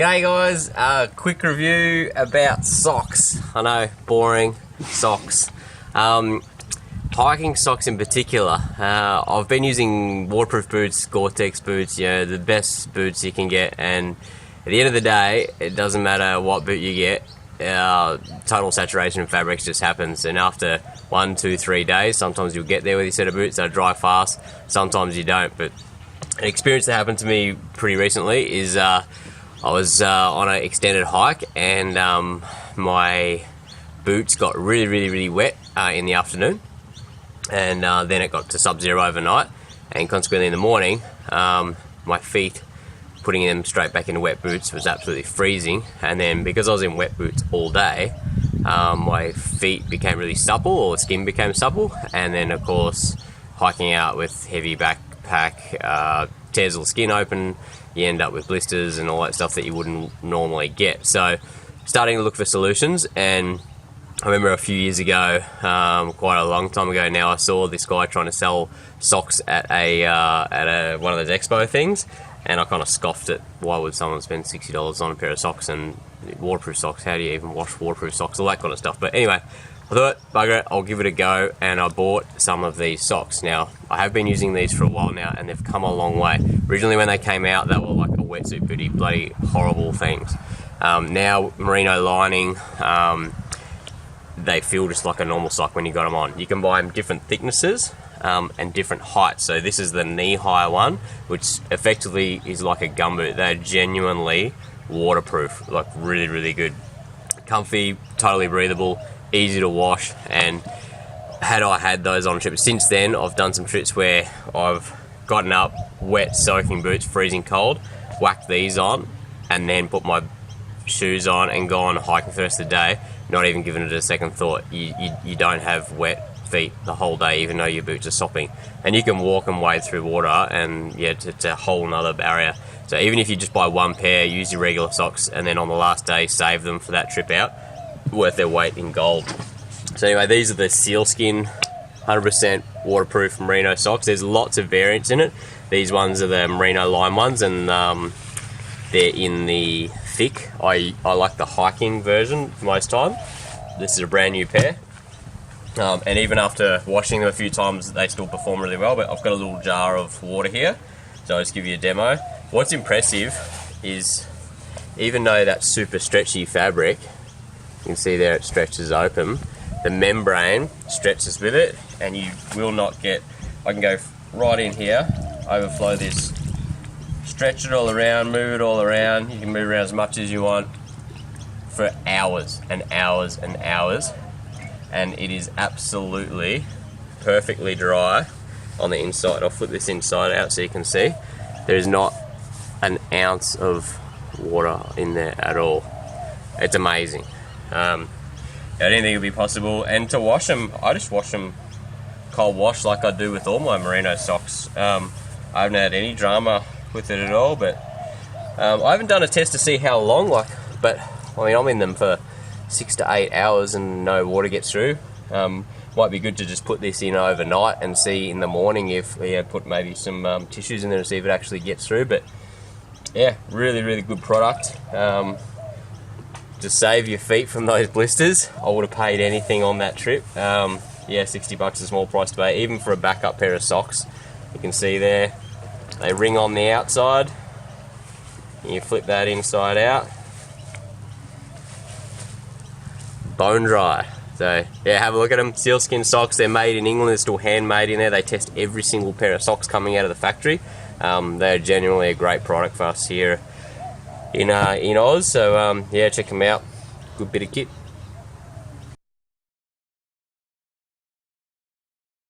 G'day guys, quick review about socks. I know, boring, socks. Hiking socks in particular. I've been using waterproof boots, Gore-Tex boots, you know, the best boots you can get, and at the end of the day, it doesn't matter what boot you get, total saturation of fabrics just happens, and after 1, 2, 3 days, sometimes you'll get there with your set of boots that dry fast, sometimes you don't. But an experience that happened to me pretty recently is I was on an extended hike, and my boots got really wet in the afternoon, and then it got to sub-zero overnight, and consequently in the morning my feet, putting them straight back into wet boots, was absolutely freezing. And then because I was in wet boots all day, my feet became really supple, or skin became supple, and then of course hiking out with heavy backpack tears all the skin open, you end up with blisters and all that stuff that you wouldn't normally get. So starting to look for solutions, and I remember a few years ago, quite a long time ago now, I saw this guy trying to sell socks at one of those expo things, and I kind of scoffed at why would someone spend $60 on a pair of socks, and waterproof socks, how do you even wash waterproof socks, all that kind of stuff. But anyway, I thought, bugger it, I'll give it a go, and I bought some of these socks. Now, I have been using these for a while now, and they've come a long way. Originally when they came out, they were like a wetsuit booty, bloody horrible things. Now, merino lining, they feel just like a normal sock when you got them on. You can buy them different thicknesses and different heights. So this is the knee-high one, which effectively is like a gumboot. They're genuinely waterproof, like really good. Comfy, totally breathable, easy to wash. And had I had those on trips since then, I've done some trips where I've gotten up, wet, soaking boots, freezing cold, whacked these on, and then put my shoes on and gone hiking for the rest of the day, not even giving it a second thought. You don't have wet feet the whole day, even though your boots are sopping, and you can walk and wade through water, and yeah, it's a whole nother barrier. So even if you just buy one pair, use your regular socks, and then on the last day save them for that trip out, worth their weight in gold. So anyway, these are the SealSkinz 100% waterproof merino socks. There's lots of variants in it. These ones are the merino lime ones, and they're in the thick. I like the hiking version most time. This is a brand new pair, and even after washing them a few times, they still perform really well. But I've got a little jar of water here, so I'll just give you a demo. What's impressive is, even though that's super stretchy fabric, you can see there it stretches open, the membrane stretches with it, and you will not get, I can go right in here, overflow this, stretch it all around, move it all around. You can move around as much as you want for hours and hours and hours, and it is absolutely perfectly dry on the inside. I'll flip this inside out so you can see. There's not an ounce of water in there at all. It's amazing. I didn't think it would be possible. And to wash them, I just wash them cold wash like I do with all my merino socks. I haven't had any drama with it at all, but I haven't done a test to see how long, but I mean, I'm in them for 6 to 8 hours and no water gets through. Might be good to just put this in overnight and see in the morning if put maybe some tissues in there to see if it actually gets through. But yeah, really good product. To save your feet from those blisters, I would have paid anything on that trip. Yeah, $60 is a small price to pay, even for a backup pair of socks. You can see there, they ring on the outside. You flip that inside out. Bone dry. So yeah, have a look at them. SealSkinz socks, they're made in England, they're still handmade in there. They test every single pair of socks coming out of the factory. They're genuinely a great product for us here in Oz. So yeah, check them out. Good bit of kit.